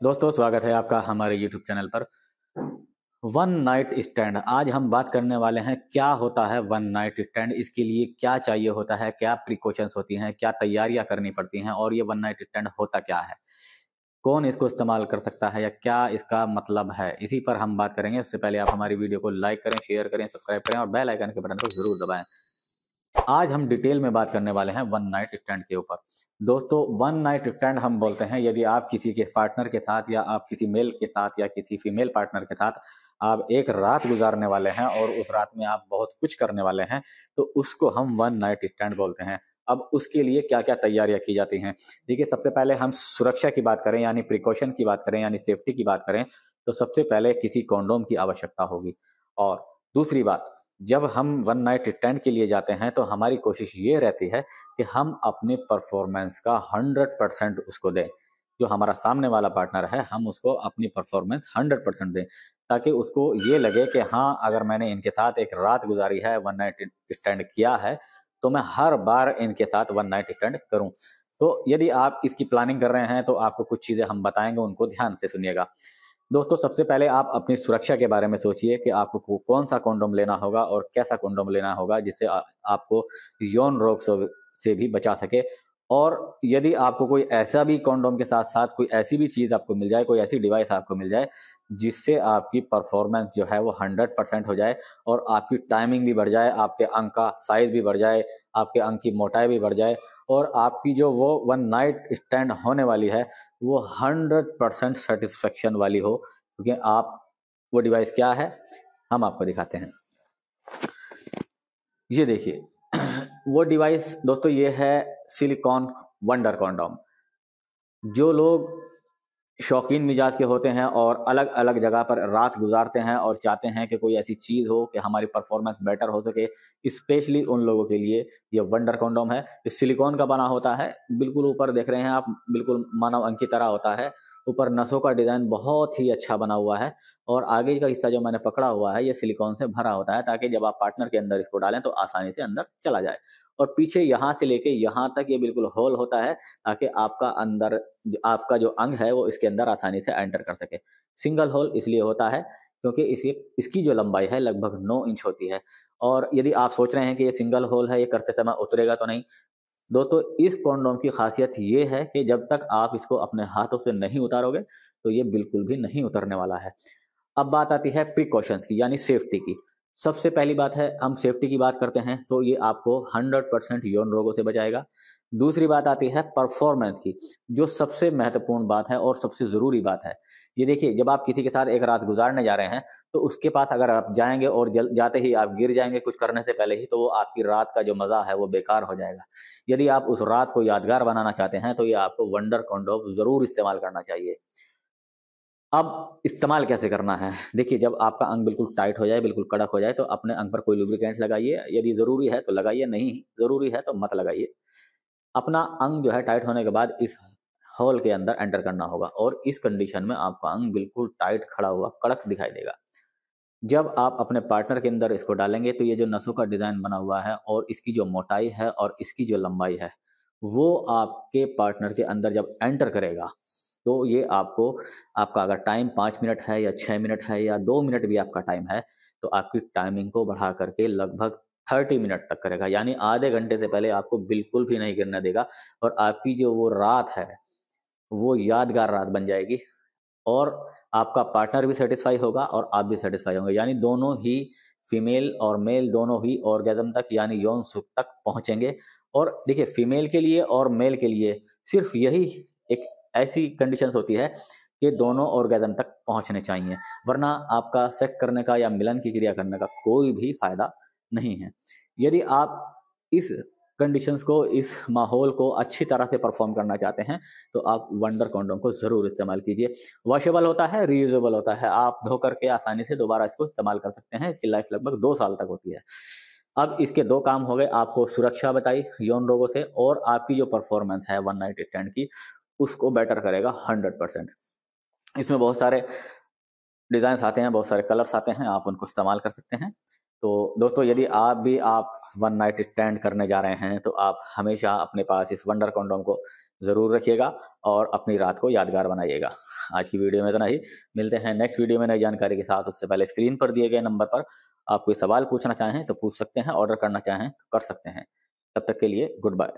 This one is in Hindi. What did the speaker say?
दोस्तों स्वागत है आपका हमारे YouTube चैनल पर। वन नाइट स्टैंड आज हम बात करने वाले हैं। क्या होता है वन नाइट स्टैंड, इसके लिए क्या चाहिए होता है, क्या प्रिकॉशंस होती हैं, क्या तैयारियां करनी पड़ती हैं और ये वन नाइट स्टैंड होता क्या है, कौन इसको इस्तेमाल कर सकता है या क्या इसका मतलब है, इसी पर हम बात करेंगे। उससे पहले आप हमारी वीडियो को लाइक करें, शेयर करें, सब्सक्राइब करें और बेल आइकन के बटन को जरूर दबाएं। आज हम डिटेल में बात करने वाले हैं वन नाइट स्टैंड के ऊपर। दोस्तों वन नाइट स्टैंड हम बोलते हैं यदि आप किसी के पार्टनर के साथ या आप किसी मेल के साथ या किसी फीमेल पार्टनर के साथ आप एक रात गुजारने वाले हैं और उस रात में आप बहुत कुछ करने वाले हैं, तो उसको हम वन नाइट स्टैंड बोलते हैं। अब उसके लिए क्या क्या तैयारियां की जाती हैं, देखिए सबसे पहले हम सुरक्षा की बात करें यानी प्रिकॉशन की बात करें यानी सेफ्टी की बात करें, तो सबसे पहले किसी कॉन्डोम की आवश्यकता होगी। और दूसरी बात, जब हम वन नाइट स्टैंड के लिए जाते हैं तो हमारी कोशिश ये रहती है कि हम अपने परफॉर्मेंस का 100% उसको दें। जो हमारा सामने वाला पार्टनर है हम उसको अपनी परफॉर्मेंस 100% दें, ताकि उसको ये लगे कि हाँ, अगर मैंने इनके साथ एक रात गुजारी है, वन नाइट स्टैंड किया है, तो मैं हर बार इनके साथ वन नाइट स्टैंड करूं। तो यदि आप इसकी प्लानिंग कर रहे हैं तो आपको कुछ चीज़ें हम बताएंगे, उनको ध्यान से सुनिएगा। दोस्तों सबसे पहले आप अपनी सुरक्षा के बारे में सोचिए कि आपको कौन सा कॉन्डोम लेना होगा और कैसा कॉन्डोम लेना होगा जिससे आपको यौन रोग से भी बचा सके। और यदि आपको कोई ऐसा भी कॉन्डोम के साथ साथ कोई ऐसी भी चीज़ आपको मिल जाए, कोई ऐसी डिवाइस आपको मिल जाए जिससे आपकी परफॉर्मेंस जो है वो 100% हो जाए और आपकी टाइमिंग भी बढ़ जाए, आपके अंक का साइज भी बढ़ जाए, आपके अंक की मोटाई भी बढ़ जाए और आपकी जो वो वन नाइट स्टैंड होने वाली है वो 100% सेटिस्फेक्शन वाली हो, क्योंकि आप वो डिवाइस क्या है हम आपको दिखाते हैं। ये देखिए वो डिवाइस दोस्तों ये है सिलिकॉन वंडर कॉन्डोम। जो लोग शौकीन मिजाज के होते हैं और अलग अलग जगह पर रात गुजारते हैं और चाहते हैं कि कोई ऐसी चीज़ हो कि हमारी परफॉर्मेंस बेटर हो सके, स्पेशली उन लोगों के लिए ये वंडर कॉन्डोम है। इस सिलिकॉन का बना होता है, बिल्कुल ऊपर देख रहे हैं आप, बिल्कुल मानव अंग की तरह होता है। ऊपर नसों का डिज़ाइन बहुत ही अच्छा बना हुआ है और आगे का हिस्सा जो मैंने पकड़ा हुआ है ये सिलिकॉन से भरा होता है, ताकि जब आप पार्टनर के अंदर इसको डालें तो आसानी से अंदर चला जाए। और पीछे यहाँ से लेके यहाँ तक ये बिल्कुल होल होता है, ताकि आपका अंदर आपका जो अंग है वो इसके अंदर आसानी से एंटर कर सके। सिंगल होल इसलिए होता है क्योंकि इसकी जो लंबाई है लगभग 9 इंच होती है। और यदि आप सोच रहे हैं कि ये सिंगल होल है, ये करते समय उतरेगा तो नहीं, दोस्तों इस कॉन्डोम की खासियत ये है कि जब तक आप इसको अपने हाथों से नहीं उतारोगे तो ये बिल्कुल भी नहीं उतरने वाला है। अब बात आती है प्रिकॉशंस की यानी सेफ्टी की। सबसे पहली बात है, हम सेफ्टी की बात करते हैं तो ये आपको 100% यौन रोगों से बचाएगा। दूसरी बात आती है परफॉर्मेंस की, जो सबसे महत्वपूर्ण बात है और सबसे ज़रूरी बात है। ये देखिए, जब आप किसी के साथ एक रात गुजारने जा रहे हैं तो उसके पास अगर आप जाएंगे और जाते ही आप गिर जाएंगे कुछ करने से पहले ही, तो वो आपकी रात का जो मज़ा है वो बेकार हो जाएगा। यदि आप उस रात को यादगार बनाना चाहते हैं तो ये आपको वंडर कॉन्डोम ज़रूर इस्तेमाल करना चाहिए। अब इस्तेमाल कैसे करना है, देखिए जब आपका अंग बिल्कुल टाइट हो जाए, बिल्कुल कड़क हो जाए, तो अपने अंग पर कोई लुब्रिकेंट लगाइए। यदि ज़रूरी है तो लगाइए, नहीं ज़रूरी है तो मत लगाइए। अपना अंग जो है टाइट होने के बाद इस होल के अंदर एंटर करना होगा और इस कंडीशन में आपका अंग बिल्कुल टाइट खड़ा हुआ कड़क दिखाई देगा। जब आप अपने पार्टनर के अंदर इसको डालेंगे तो ये जो नसों का डिज़ाइन बना हुआ है और इसकी जो मोटाई है और इसकी जो लंबाई है वो आपके पार्टनर के अंदर जब एंटर करेगा तो ये आपको, आपका अगर टाइम 5 मिनट है या 6 मिनट है या 2 मिनट भी आपका टाइम है, तो आपकी टाइमिंग को बढ़ा करके लगभग 30 मिनट तक करेगा, यानी आधे घंटे से पहले आपको बिल्कुल भी नहीं गिरने देगा। और आपकी जो वो रात है वो यादगार रात बन जाएगी और आपका पार्टनर भी सेटिस्फाई होगा और आप भी सेटिस्फाई होंगे, यानी दोनों ही फीमेल और मेल दोनों ही ऑर्गेजम तक यानी यौन सुख तक पहुंचेंगे। और देखिए फीमेल के लिए और मेल के लिए सिर्फ यही एक ऐसी कंडीशंस होती है कि दोनों ऑर्गेजम तक पहुंचने चाहिए, वरना आपका सेक्स करने का या मिलन की क्रिया करने का कोई भी फायदा नहीं है। यदि आप इस कंडीशंस को, इस माहौल को अच्छी तरह से परफॉर्म करना चाहते हैं तो आप वंडर कॉन्डोम को ज़रूर इस्तेमाल कीजिए। वॉशेबल होता है, रीयूजेबल होता है, आप धो करके आसानी से दोबारा इसको इस्तेमाल कर सकते हैं। इसकी लाइफ लगभग 2 साल तक होती है। अब इसके 2 काम हो गए, आपको सुरक्षा बताई यौन रोगों से और आपकी जो परफॉर्मेंस है वन नाइट स्टैंड की उसको बेटर करेगा 100%। इसमें बहुत सारे डिज़ाइंस आते हैं, बहुत सारे कलर्स आते हैं, आप उनको इस्तेमाल कर सकते हैं। तो दोस्तों यदि आप वन नाइट स्टैंड करने जा रहे हैं तो आप हमेशा अपने पास इस वंडर कॉन्डोम को ज़रूर रखिएगा और अपनी रात को यादगार बनाइएगा। आज की वीडियो में इतना ही, मिलते हैं नेक्स्ट वीडियो में नई जानकारी के साथ। उससे पहले स्क्रीन पर दिए गए नंबर पर आप कोई सवाल पूछना चाहें तो पूछ सकते हैं, ऑर्डर करना चाहें तो कर सकते हैं। तब तक के लिए गुड बाय।